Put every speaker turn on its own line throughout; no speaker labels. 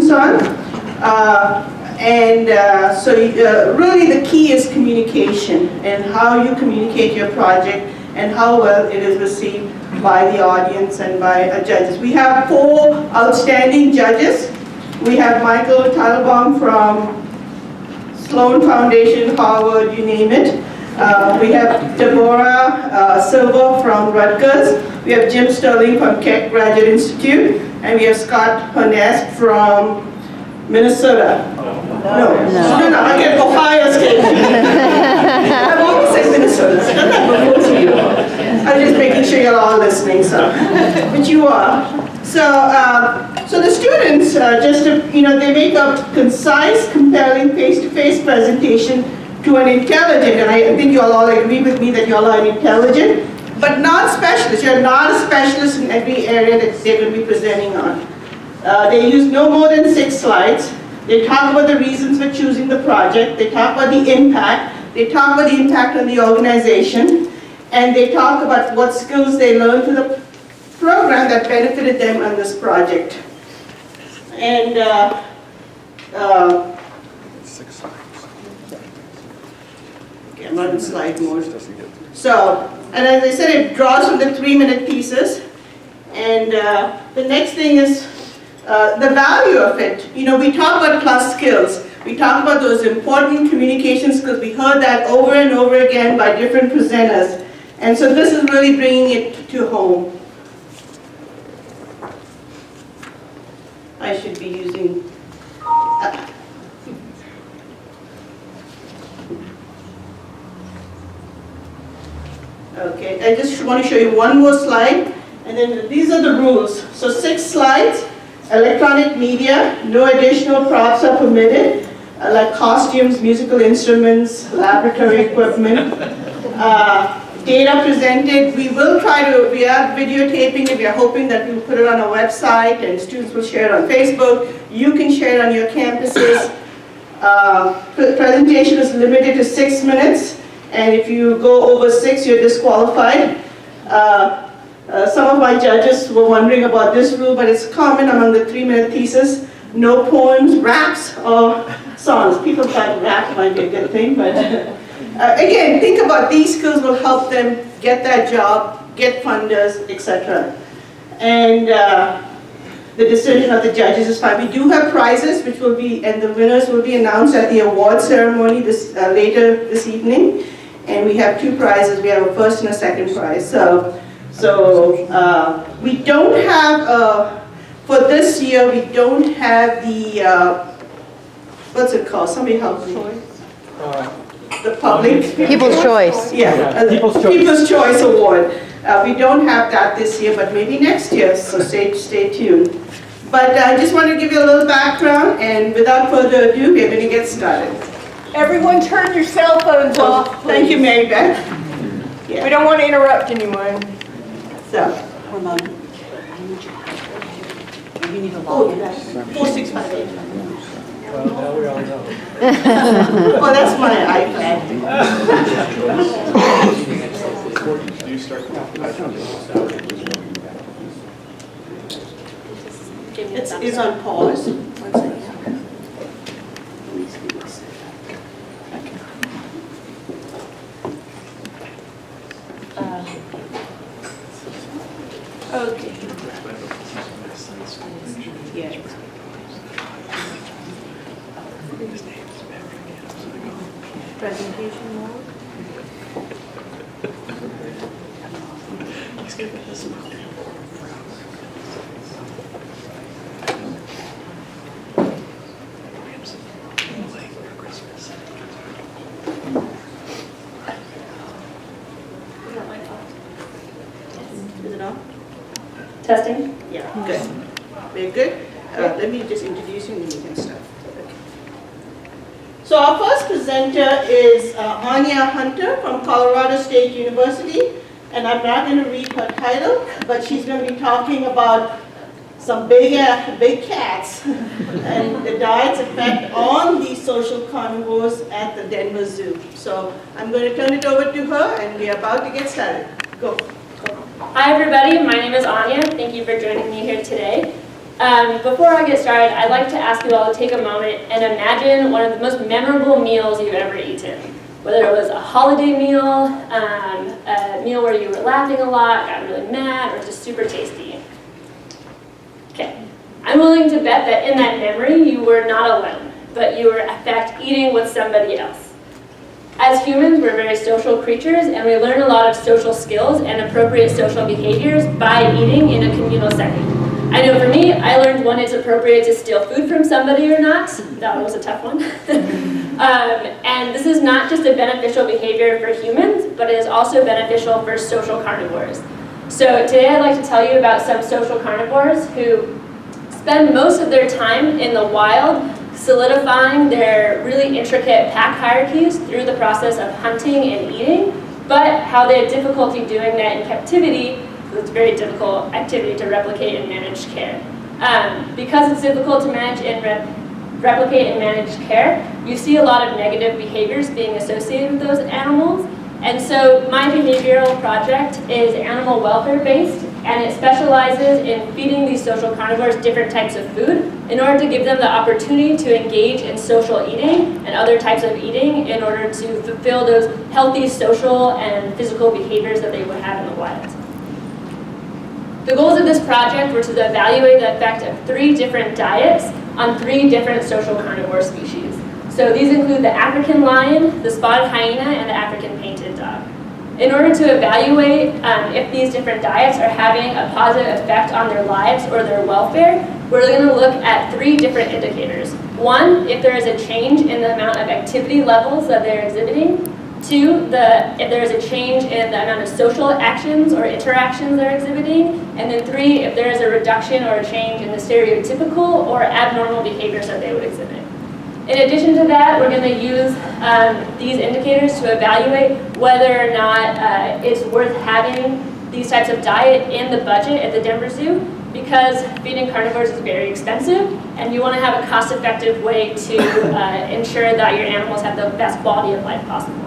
students on. Really the key is communication and how you communicate your project and how well it is received by the audience and by judges. We have 4 outstanding judges. We have Michael Teitelbaum from Sloan Foundation, Harvard, you name it. We have Deborah Silver from Rutgers. We have Jim Sterling from Keck Graduate Institute. And we have Scott Honest from Minnesota. No, I get Ohio State. I've always said Minnesota. I've done that before to you. I'm just making sure you're all listening, so. But you are. So the students, they make a concise, compelling, face-to-face presentation to an intelligent, and I think you all agree with me that you all are intelligent, but not specialists. You're not a specialist in every area that they're going to be presenting on. They use no more than 6 slides. They talk about the reasons for choosing the project. They talk about the impact. They talk about the impact on the organization. And they talk about what skills they learned through the program that benefited them on this project. And
6 slides.
Okay, I'm not in slide mode. So, and as I said, it draws from the 3-minute pieces. And the next thing is the value of it. You know, we talk about plus skills. We talk about those important communication skills. We heard that over and over again by different presenters. And so this is really bringing it to home. I should be using... Okay, I just want to show you one more slide. And then these are the rules. So 6 slides. Electronic media, no additional props are permitted, like costumes, musical instruments, laboratory equipment. Data presented, we are videotaping it. We are hoping that we will put it on our website and students will share it on Facebook. You can share it on your campuses. Presentation is limited to 6 minutes, and if you go over 6, you're disqualified. Some of my judges were wondering about this rule, but it's common among the 3-minute pieces. No poems, raps, or songs. People thought rap might be a good thing, but again, think about these skills will help them get that job, get funders, etc. And the decision of the judges is fine. We do have prizes, which will be, and the winners will be announced at the award ceremony later this evening. And we have 2 prizes. We have a first and a second prize. So we don't have, for this year, we don't have the, what's it called? Somebody help me. The public.
People's Choice.
Yeah, People's Choice Award. We don't have that this year, but maybe next year, so stay tuned. But I just want to give you a little background, and without further ado, we're going to get started.
Everyone turn your cell phones off.
Thank you, Mary Beth. Yeah.
We don't want to interrupt anyone.
So,
Ramon, I need your help. You need a
oh,
login.
4658.
Well, now we all know.
Oh, that's my iPad.
Do you start?
It's on pause. One second. Okay. Yeah. Presentation mode. Is it on? Testing? Yeah, good. Very good. Let me just introduce you and then you can start. Okay. So our first presenter is Anya Hunter from Colorado State University. And I'm not going to read her title, but she's going to be talking about some big cats and the diet's effect on these social carnivores at the Denver Zoo. So I'm going to turn it over to her and we're about to get started. Go.
Hi everybody, my name is Anya. Thank you for joining me here today.
Before I get started, I'd like to ask you all to take a moment and imagine one of the most memorable meals you've ever eaten. Whether it was a holiday meal, a meal where you were laughing a lot, got really mad, or just super tasty. Okay, I'm willing to bet that in that memory you were not alone, but you were in fact eating with somebody else. As humans, we're very social creatures, and we learn a lot of social skills and appropriate social behaviors by eating in a communal setting. I know for me, I learned when it's appropriate to steal food from somebody or not. That one was a tough one. And this is not just a beneficial behavior for humans, but it is also beneficial for social carnivores. So today I'd like to tell you about some social carnivores who spend most of their time in the wild solidifying their really intricate pack hierarchies through the process of hunting and eating, but how they had difficulty doing that in captivity. It's a very difficult activity to replicate in managed care. Because it's difficult to manage and replicate in managed care, you see a lot of negative behaviors being associated with those animals. And so my behavioral project is animal welfare based, and it specializes in feeding these social carnivores different types of food in order to give them the opportunity to engage in social eating and other types of eating in order to fulfill those healthy social and physical behaviors that they would have in the wild. The goals of this project were to evaluate the effect of 3 different diets on 3 different social carnivore species. So these include the African lion, the spotted hyena, and the African painted dog. In order to evaluate if these different diets are having a positive effect on their lives or their welfare, we're going to look at 3 different indicators. 1, if there is a change in the amount of activity levels that they're exhibiting. 2, if there is a change in the amount of social actions or interactions they're exhibiting. And then 3, if there is a reduction or a change in the stereotypical or abnormal behaviors that they would exhibit. In addition to that, we're going to use these indicators to evaluate whether or not it's worth having these types of diet in the budget at the Denver Zoo, because feeding carnivores is very expensive, and you want to have a cost-effective way to ensure that your animals have the best quality of life possible.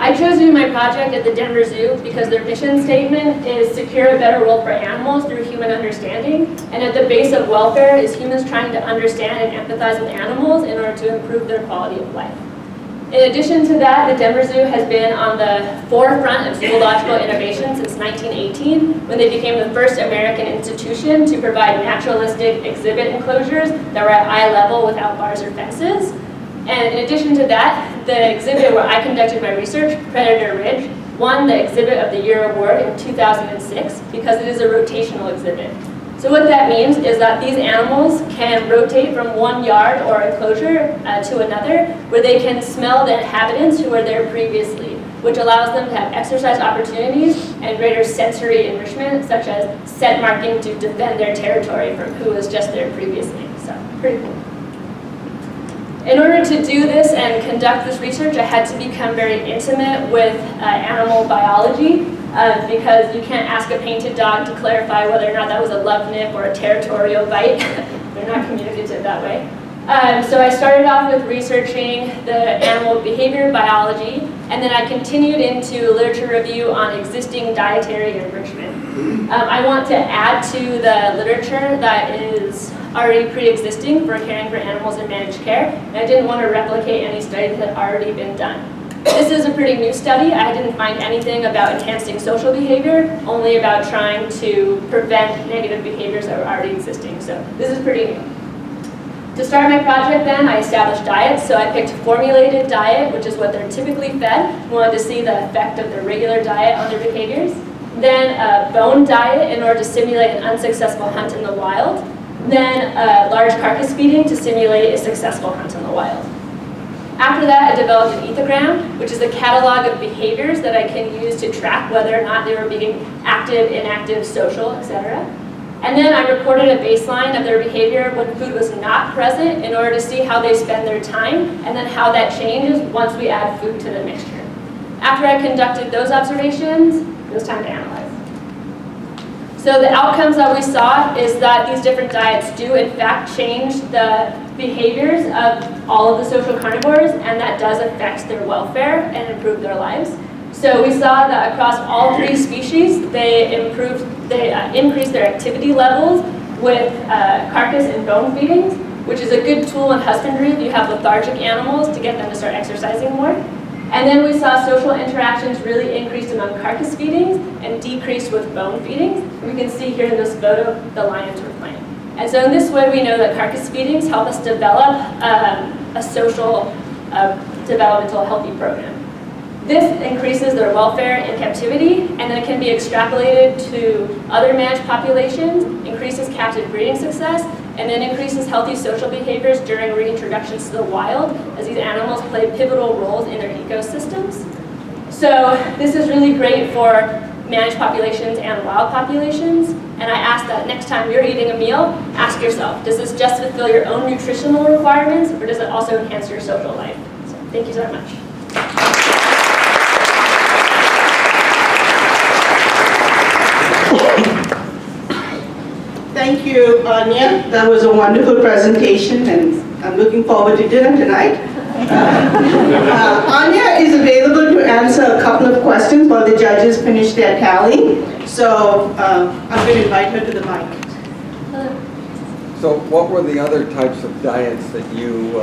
I chose to do my project at the Denver Zoo because their mission statement is secure a better world for animals through human understanding, and at the base of welfare is humans trying to understand and empathize with animals in order to improve their quality of life. In addition to that, the Denver Zoo has been on the forefront of zoological innovation since 1918, when they became the first American institution to provide naturalistic exhibit enclosures that were at eye level without bars or fences. And in addition to that, the exhibit where I conducted my research, Predator Ridge, won the Exhibit of the Year award in 2006 because it is a rotational exhibit. So what that means is that these animals can rotate from one yard or enclosure to another, where they can smell the inhabitants who were there previously, which allows them to have exercise opportunities and greater sensory enrichment, such as scent marking to defend their territory from who was just there previously. So, pretty cool. In order to do this and conduct this research, I had to become very intimate with animal biology because you can't ask a painted dog to clarify whether or not that was a love nip or a territorial bite. They're not communicative that way. So I started off with researching the animal behavior biology, and then I continued into literature review on existing dietary enrichment. I want to add to the literature that is already pre-existing for caring for animals in managed care, and I didn't want to replicate any studies that had already been done. This is a pretty new study. I didn't find anything about enhancing social behavior, only about trying to prevent negative behaviors that were already existing. So this is pretty new. To start my project then, I established diets. So I picked formulated diet, which is what they're typically fed. I wanted to see the effect of their regular diet on their behaviors. Then a bone diet in order to simulate an unsuccessful hunt in the wild. Then large carcass feeding to simulate a successful hunt in the wild. After that, I developed an ethogram, which is a catalog of behaviors that I can use to track whether or not they were being active, inactive, social, etc. And then I recorded a baseline of their behavior when food was not present in order to see how they spend their time, and then how that changes once we add food to the mixture. After I conducted those observations, it was time to analyze. So the outcomes that we saw is that these different diets do in fact change the behaviors of all of the social carnivores, and that does affect their welfare and improve their lives. So we saw that across all 3 species, they increased their activity levels with carcass and bone feedings, which is a good tool in husbandry if you have lethargic animals to get them to start exercising more. And then we saw social interactions really increased among carcass feedings and decreased with bone feedings. We can see here in this photo, the lions were playing. And so in this way, we know that carcass feedings help us develop a social developmental healthy program. This increases their welfare in captivity, and then it can be extrapolated to other managed populations, increases captive breeding success, and then increases healthy social behaviors during reintroductions to the wild, as these animals play pivotal roles in their ecosystems. So this is really great for managed populations and wild populations, and I ask that next time you're eating a meal, ask yourself, does this just fulfill your own nutritional requirements, or does it also enhance your social life? So thank you so much.
Thank you, Anya. That was a wonderful presentation, and I'm looking forward to dinner tonight. Anya is available to answer a couple of questions while the judges finish their tally. So I'm going to invite her to the mic.
So what were the other types of diets that you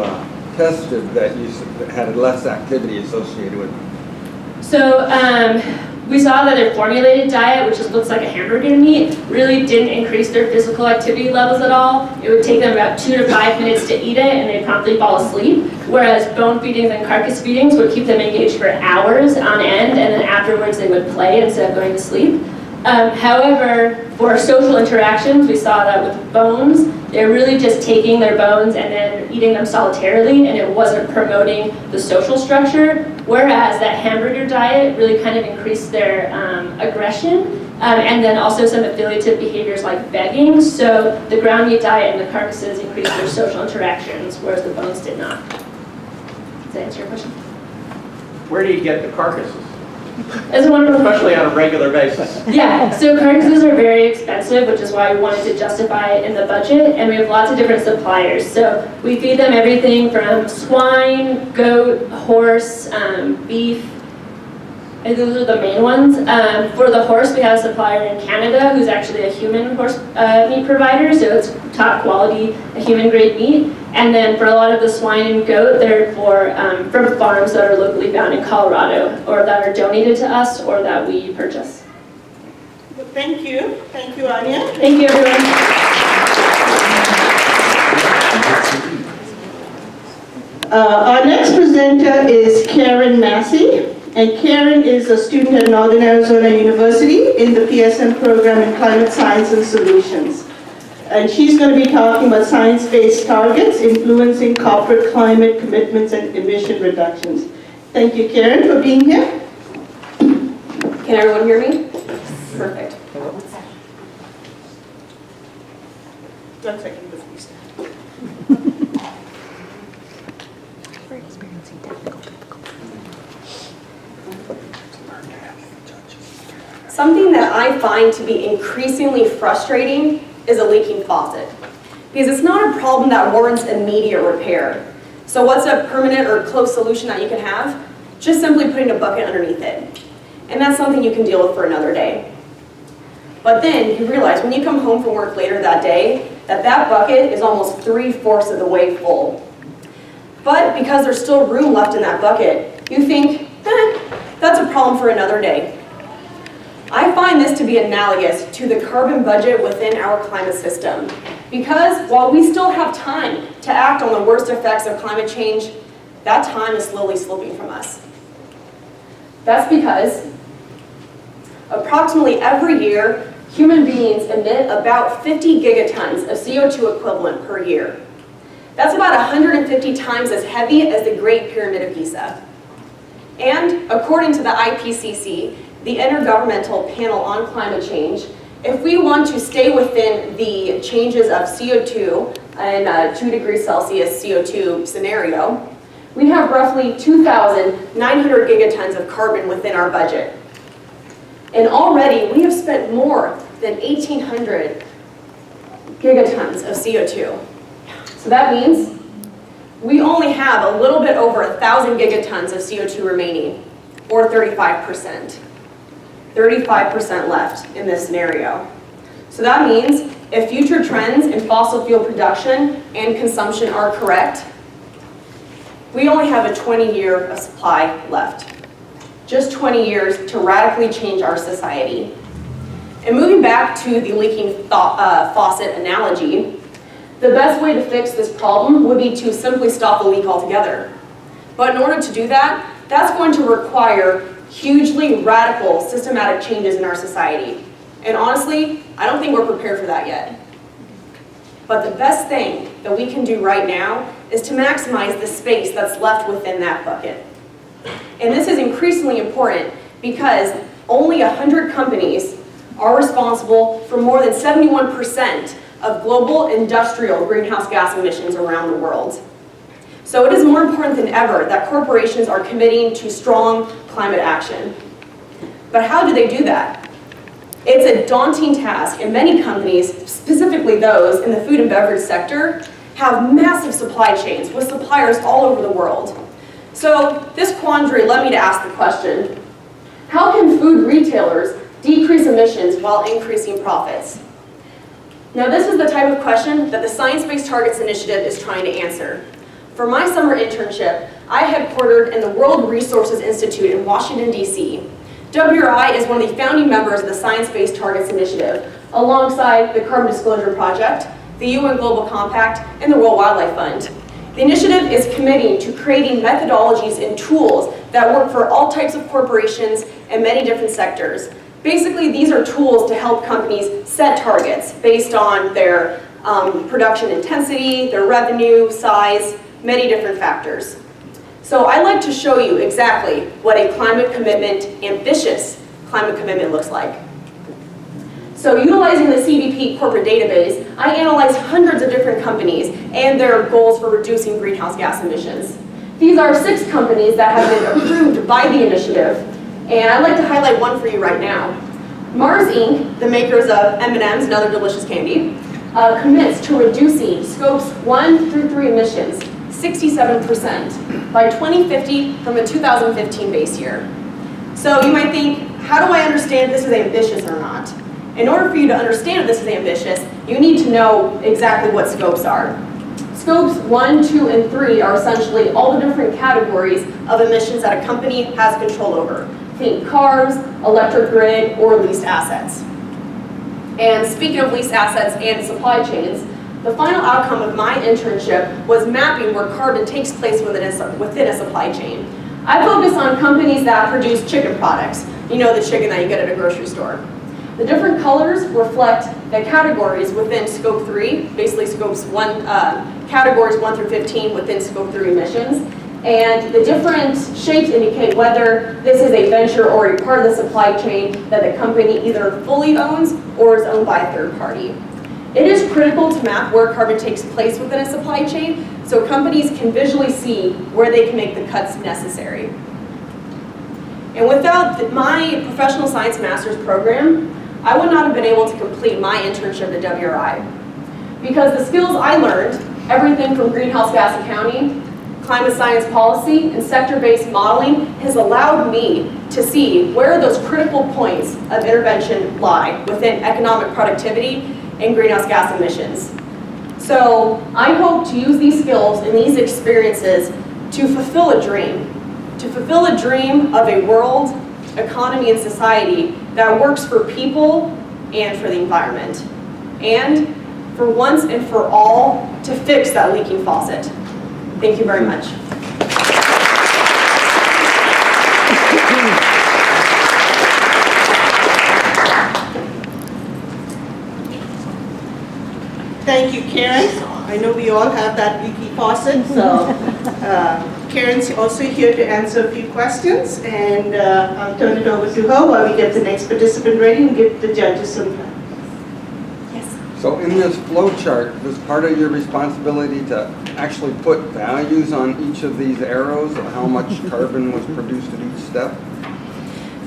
tested that you had less activity associated with?
So we saw that their formulated diet, which just looks like a hamburger meat, really didn't increase their physical activity levels at all. It would take them about 2 to 5 minutes to eat it, and they'd promptly fall asleep. Whereas bone feedings and carcass feedings would keep them engaged for hours on end, and then afterwards they would play instead of going to sleep. However, for social interactions, we saw that with bones, they're really just taking their bones and then eating them solitarily, and it wasn't promoting the social structure, whereas that hamburger diet really kind of increased their aggression, and then also some affiliative behaviors like begging. So the ground meat diet and the carcasses increased their social interactions, whereas the bones did not. Does that answer your question?
Where do you get the carcasses?
That's a wonderful question.
Especially on a regular basis.
Yeah, so carcasses are very expensive, which is why we wanted to justify it in the budget, and we have lots of different suppliers. So we feed them everything from swine, goat, horse, beef. I think those are the main ones. For the horse, we have a supplier in Canada who's actually a human horse meat provider, so it's top quality, a human grade meat. And then for a lot of the swine and goat, they're from farms that are locally found in Colorado, or that are donated to us, or that we purchase.
Well, thank you. Thank you, Anya.
Thank you, everyone.
Our next presenter is Karen Massey. And Karen is a student at Northern Arizona University in the PSM program in Climate Science and Solutions. And she's going to be talking about science-based targets influencing corporate climate commitments and emission reductions. Thank you, Karen, for being here.
Can everyone hear me? Perfect.
1 second, please.
We're experiencing technical difficulties. Something that I find to be increasingly frustrating is a leaking faucet. Because it's not a problem that warrants immediate repair. So what's a permanent or close solution that you can have? Just simply putting a bucket underneath it. And that's something you can deal with for another day. But then you realize when you come home from work later that day, that bucket is almost 3/4 of the way full. But because there's still room left in that bucket, you think, that's a problem for another day. I find this to be analogous to the carbon budget within our climate system. Because while we still have time to act on the worst effects of climate change, that time is slowly slipping from us. That's because approximately every year, human beings emit about 50 gigatons of CO2 equivalent per year. That's about 150 times as heavy as the Great Pyramid of Giza. And according to the IPCC, the Intergovernmental Panel on Climate Change, if we want to stay within the changes of CO2 and 2 degrees Celsius CO2 scenario, we have roughly 2,900 gigatons of carbon within our budget. And already we have spent more than 1,800 gigatons of CO2. So that means we only have a little bit over 1,000 gigatons of CO2 remaining, or 35%. 35% left in this scenario. So that means if future trends in fossil fuel production and consumption are correct, we only have a 20-year of supply left. Just 20 years to radically change our society. And moving back to the leaking faucet analogy, the best way to fix this problem would be to simply stop the leak altogether. But in order to do that, that's going to require hugely radical systematic changes in our society. And honestly, I don't think we're prepared for that yet. But the best thing that we can do right now is to maximize the space that's left within that bucket. And this is increasingly important because only 100 companies are responsible for more than 71% of global industrial greenhouse gas emissions around the world. So it is more important than ever that corporations are committing to strong climate action. But how do they do that? It's a daunting task, and many companies, specifically those in the food and beverage sector, have massive supply chains with suppliers all over the world. So this quandary led me to ask the question, how can food retailers decrease emissions while increasing profits? Now this is the type of question that the Science Based Targets Initiative is trying to answer. For my summer internship, I headquartered in the World Resources Institute in Washington, D.C. WRI is one of the founding members of the Science Based Targets Initiative, alongside the Carbon Disclosure Project, the UN Global Compact, and the World Wildlife Fund. The initiative is committing to creating methodologies and tools that work for all types of corporations and many different sectors. Basically, these are tools to help companies set targets based on their production intensity, their revenue, size, many different factors. So I'd like to show you exactly what a climate commitment, ambitious climate commitment looks like. So utilizing the CDP corporate database, I analyzed hundreds of different companies and their goals for reducing greenhouse gas emissions. These are 6 companies that have been approved by the initiative, and I'd like to highlight one for you right now. Mars Inc., the makers of M&Ms and other delicious candy, commits to reducing scopes 1 through 3 emissions 67% by 2050 from a 2015 base year. So you might think, how do I understand if this is ambitious or not? In order for you to understand if this is ambitious, you need to know exactly what scopes are. Scopes 1, 2, and 3 are essentially all the different categories of emissions that a company has control over. Think cars, electric grid, or leased assets. And speaking of leased assets and supply chains, the final outcome of my internship was mapping where carbon takes place within a supply chain. I focus on companies that produce chicken products. You know, the chicken that you get at a grocery store. The different colors reflect the categories within Scope 3, basically categories 1 through 15 within Scope 3 emissions. And the different shapes indicate whether this is a venture or a part of the supply chain that the company either fully owns or is owned by a third party. It is critical to map where carbon takes place within a supply chain so companies can visually see where they can make the cuts necessary. And without my professional science master's program, I would not have been able to complete my internship at WRI. Because the skills I learned, everything from greenhouse gas accounting, climate science policy, and sector-based modeling, has allowed me to see where those critical points of intervention lie within economic productivity and greenhouse gas emissions. So I hope to use these skills and these experiences to fulfill a dream of a world, economy, and society that works for people and for the environment. And for once and for all, to fix that leaking faucet. Thank you very much.
Thank you, Karen. I know we all have that leaky faucet, so Karen's also here to answer a few questions, and I'll turn it over to her while we get the next participant ready and give the judges some time.
So in this flow chart, was part of your responsibility to actually put values on each of these arrows of how much carbon was produced at each step?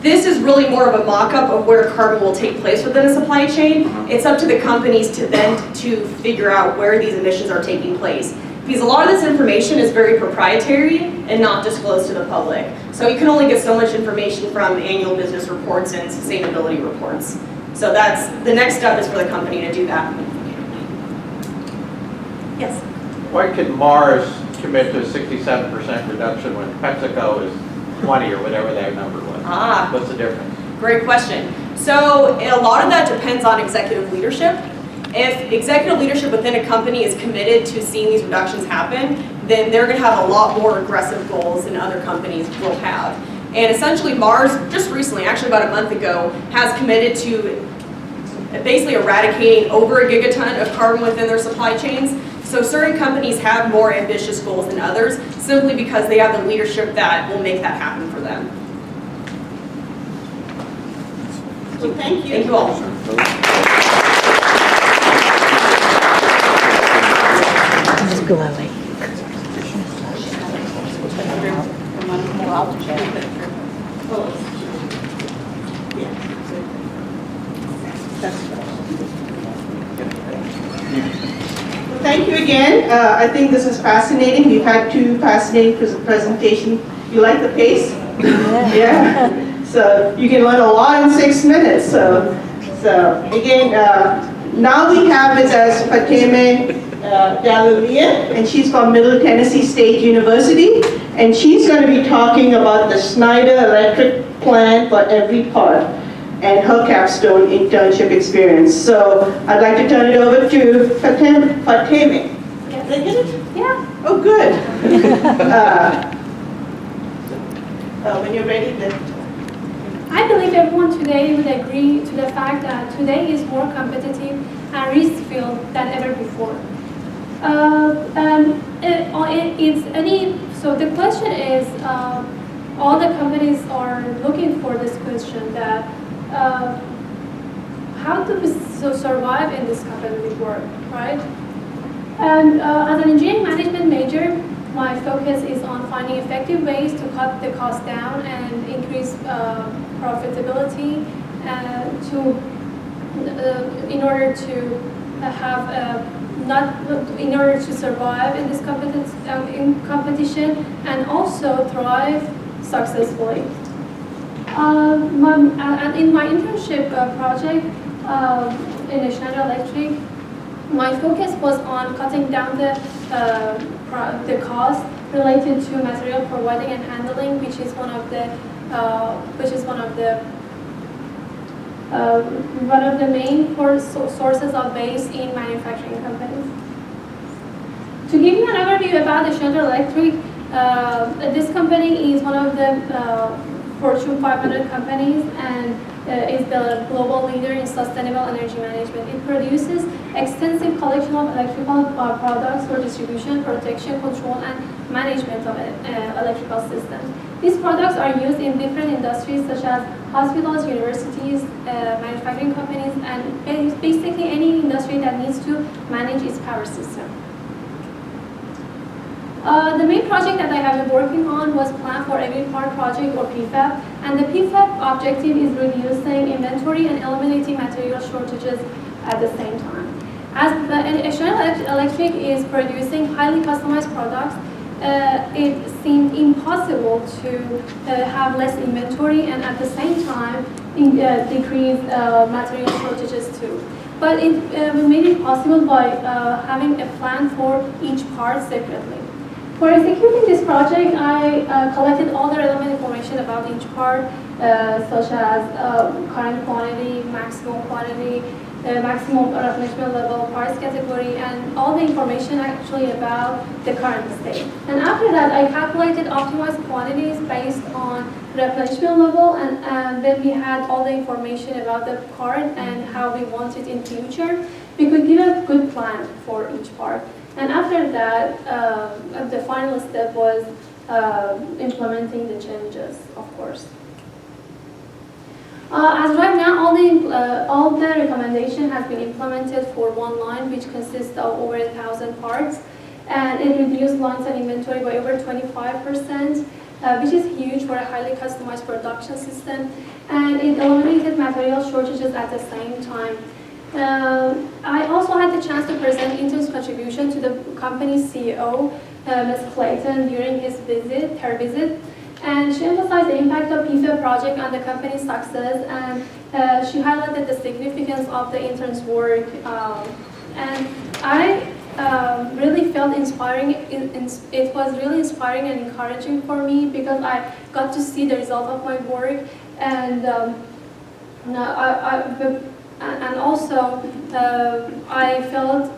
This is really more of a mock-up of where carbon will take place within a supply chain. It's up to the companies to then to figure out where these emissions are taking place. Because a lot of this information is very proprietary and not disclosed to the public. So you can only get so much information from annual business reports and sustainability reports. So that's the next step is for the company to do that. Yes.
Why could Mars commit to a 67% reduction when PepsiCo is 20 or whatever that number was?
Ah.
What's the difference?
Great question. So a lot of that depends on executive leadership. If executive leadership within a company is committed to seeing these reductions happen, then they're going to have a lot more aggressive goals than other companies will have. And essentially Mars, just recently, actually about a month ago, has committed to basically eradicating over a gigaton of carbon within their supply chains. So certain companies have more ambitious goals than others, simply because they have the leadership that will make that happen for them.
So thank you.
Thank you all.
It's glowing.
Thank you again. I think this is fascinating. We've had two fascinating presentations. You like the pace? Yeah. So you can learn a lot in 6 minutes. So again, now we have with us Fateme Galilean, and she's from Middle Tennessee State University, and she's going to be talking about the Schneider Electric plant for every part and her capstone internship experience. So I'd like to turn it over to Fateme.
Yes.
Did I get it?
Yeah.
Oh, good. When you're ready, then.
I believe everyone today would agree to the fact that today is more competitive and risk-filled than ever before. So the question is, all the companies are looking for this question that how do we survive in this competitive world, right? And as an engineering management major, my focus is on finding effective ways to cut the cost down and increase profitability in order to in order to survive in this competition and also thrive successfully. And in my internship project in Schneider Electric, my focus was on cutting down the cost related to material providing and handling, which is one of the main sources of waste in manufacturing companies. To give you an overview about the Schneider Electric, this company is one of the Fortune 500 companies and is the global leader in sustainable energy management. It produces extensive collection of electrical products for distribution, protection, control, and management of electrical systems. These products are used in different industries such as hospitals, universities, manufacturing companies, and basically any industry that needs to manage its power system. The main project that I have been working on was Plan for Every Part project, or PFAP, and the PFAP objective is reducing inventory and eliminating material shortages at the same time. As Schneider Electric is producing highly customized products, it seemed impossible to have less inventory and at the same time decrease material shortages too. But we made it possible by having a plan for each part separately. For executing this project, I collected all the relevant information about each part, such as current quantity, maximum quantity, maximum replenishment level, parts category, and all the information actually about the current state. And after that, I calculated optimized quantities based on replenishment level, and then we had all the information about the part and how we want it in future. We could give a good plan for each part. And after that, the final step was implementing the changes, of course. As right now, all the recommendation has been implemented for one line, which consists of over 1,000 parts, and it reduced lines and inventory by over 25%, which is huge for a highly customized production system, and it eliminated material shortages at the same time. I also had the chance to present Intel's contribution to the company's CEO, Ms. Clayton, during her visit, and she emphasized the impact of PFAP project on the company's success, and she highlighted the significance of the intern's work. And I really felt inspiring. It was really inspiring and encouraging for me because I got to see the result of my work, and and also I felt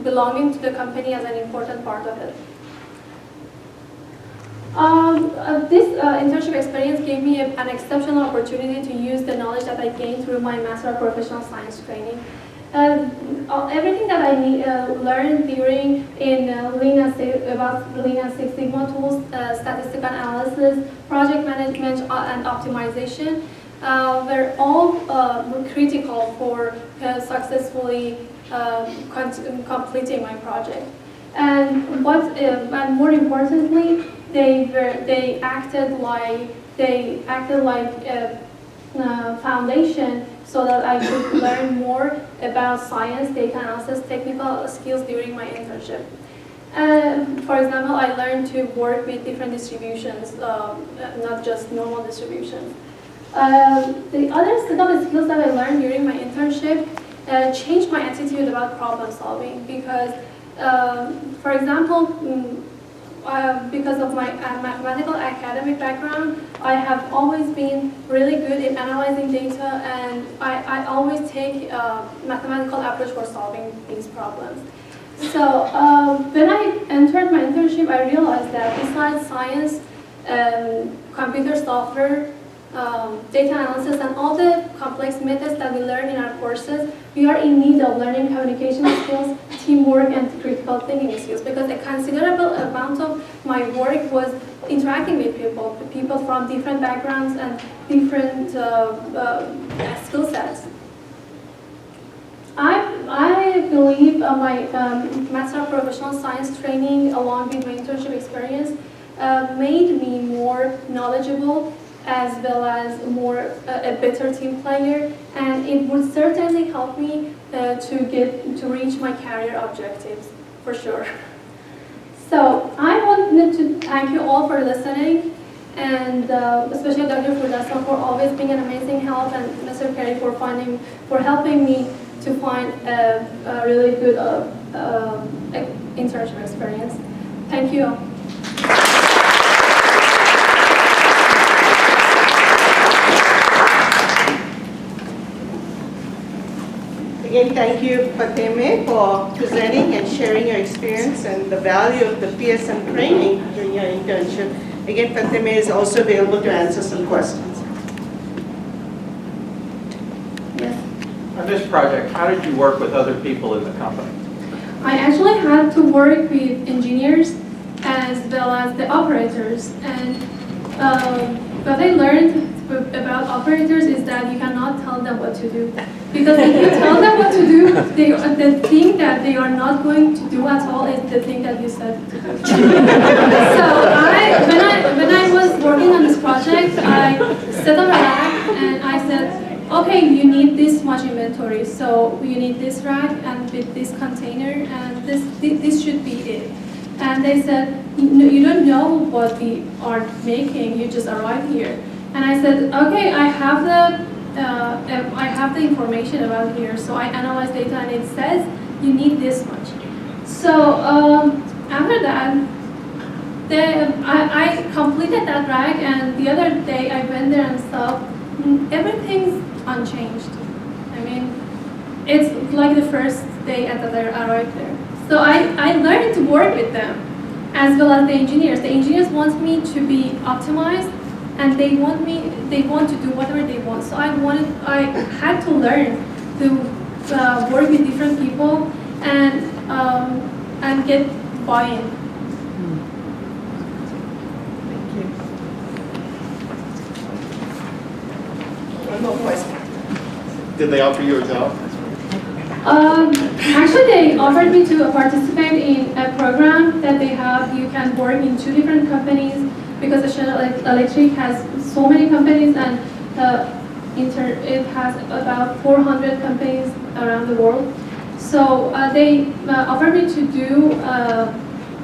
belonging to the company as an important part of it. This internship experience gave me an exceptional opportunity to use the knowledge that I gained through my Master of Professional Science training. Everything that I learned during about Lean and Six Sigma tools, statistical analysis, project management, and optimization were all critical for successfully completing my project. And more importantly, they acted like a foundation so that I could learn more about science, data analysis, technical skills during my internship. For example, I learned to work with different distributions, not just normal distributions. The other set of skills that I learned during my internship changed my attitude about problem solving because, for example, because of my mathematical academic background, I have always been really good in analyzing data, and I always take a mathematical approach for solving these problems. So when I entered my internship, I realized that besides science, computer software, data analysis, and all the complex methods that we learn in our courses, we are in need of learning communication skills, teamwork, and critical thinking skills, because a considerable amount of my work was interacting with people from different backgrounds and different skill sets. I believe my Master of Professional Science training, along with my internship experience, made me more knowledgeable as well as a better team player, and it would certainly help me to reach my career objectives, for sure. So I wanted to thank you all for listening, and especially Dr. Furdasa for always being an amazing help, and Mr. Perry for helping me to find a really good internship experience. Thank you.
Again, thank you, Fateme, for presenting and sharing your experience and the value of the PSM training during your internship. Again, Fateme is also available to answer some questions. Yes.
On this project, how did you work with other people in the company?
I actually had to work with engineers as well as the operators, and what I learned about operators is that you cannot tell them what to do. Because if you tell them what to do, the thing that they are not going to do at all is the thing that you said to do. So when I was working on this project, I set up a rack and I said, okay, you need this much inventory, so you need this rack and with this container, and this should be it. And they said, you don't know what we are making, you just arrived here. And I said, okay, I have the information about here, so I analyzed data and it says you need this much. So after that, I completed that rack, and the other day I went there and saw everything's unchanged. I mean, it's like the first day that I arrived there. So I learned to work with them, as well as the engineers. The engineers want me to be optimized, and they want to do whatever they want. So I had to learn to work with different people and get buy-in.
Thank you. One more question.
Did they offer you a job?
Actually, they offered me to participate in a program that they have. You can work in 2 different companies, because Schneider Electric has so many companies, and it has about 400 companies around the world. So they offered me to do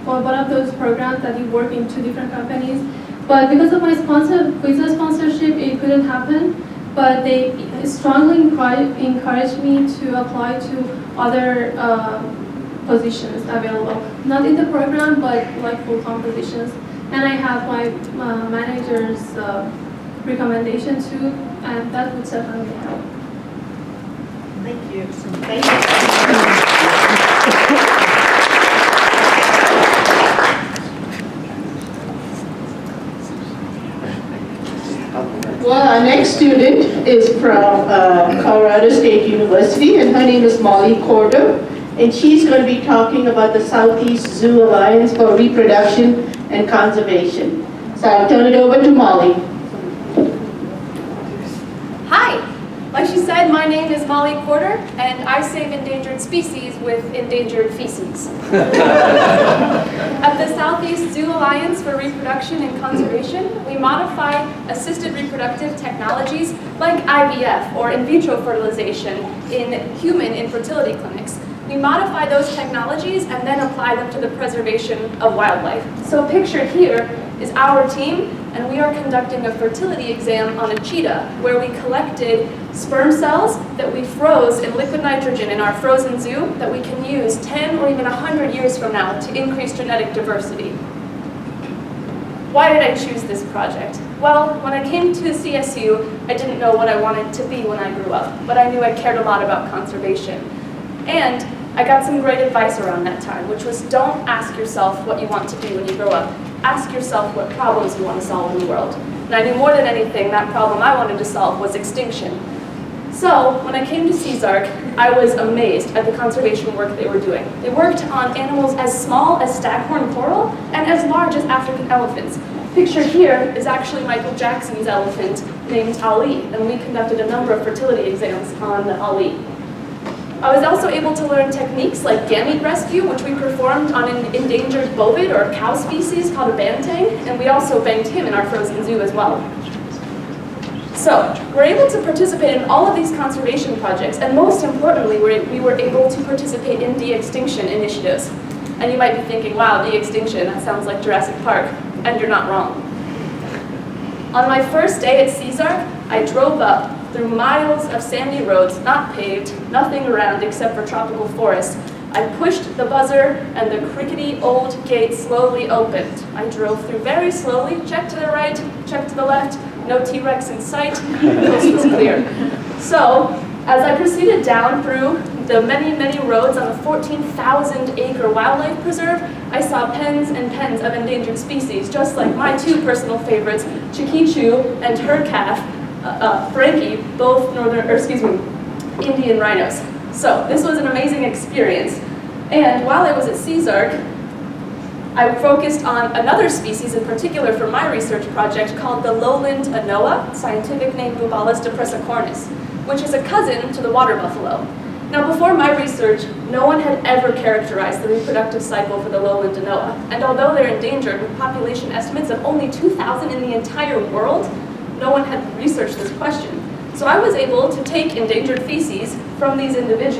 one of those programs that you work in 2 different companies. But because of my visa sponsorship, it couldn't happen. But they strongly encouraged me to apply to other positions available. Not in the program, but like full-time positions. And I have my manager's recommendation too, and that would certainly help.
Thank you. Thank you. Well, our next student is from Colorado State University, and her name is Molly Corder, and she's going to be talking about the Southeast Zoo Alliance for Reproduction and Conservation. So I'll turn it over to Molly.
Hi, like she said, my name is Molly Corder, and I save endangered species with endangered feces. At the Southeast Zoo Alliance for Reproduction and Conservation, we modify assisted reproductive technologies like IVF or in vitro fertilization in human infertility clinics. We modify those technologies and then apply them to the preservation of wildlife. So pictured here is our team, and we are conducting a fertility exam on a cheetah where we collected sperm cells that we froze in liquid nitrogen in our frozen zoo that we can use 10 or even 100 years from now to increase genetic diversity. Why did I choose this project? Well, when I came to CSU, I didn't know what I wanted to be when I grew up, but I knew I cared a lot about conservation. And I got some great advice around that time, which was don't ask yourself what you want to be when you grow up. Ask yourself what problems you want to solve in the world. And I knew more than anything that problem I wanted to solve was extinction. So when I came to CSARC, I was amazed at the conservation work they were doing. They worked on animals as small as staghorn coral and as large as African elephants. Pictured here is actually Michael Jackson's elephant named Ali, and we conducted a number of fertility exams on Ali. I was also able to learn techniques like gamete rescue, which we performed on an endangered bovid or cow species called a banteng, and we also banked him in our frozen zoo as well. So, we're able to participate in all of these conservation projects, and most importantly, we were able to participate in de-extinction initiatives. And you might be thinking, wow, de-extinction, that sounds like Jurassic Park, and you're not wrong. On my first day at CSARC, I drove up through miles of sandy roads, not paved, nothing around except for tropical forests. I pushed the buzzer and the crickety old gate slowly opened. I drove through very slowly, checked to the right, checked to the left, no T-Rex in sight, the coast was clear. So, as I proceeded down through the many, many roads on the 14,000-acre wildlife preserve, I saw pens and pens of endangered species, just like my two personal favorites, Chiquichu and her calf, Frankie, both Indian rhinos. So this was an amazing experience. And while I was at CSARC, I focused on another species in particular for my research project called the lowland anoa, scientific name Bubalus depressicornis, which is a cousin to the water buffalo. Now before my research, no one had ever characterized the reproductive cycle for the lowland anoa. And although they're endangered with population estimates of only 2,000 in the entire world, no one had researched this question. So I was able to take endangered feces from these individuals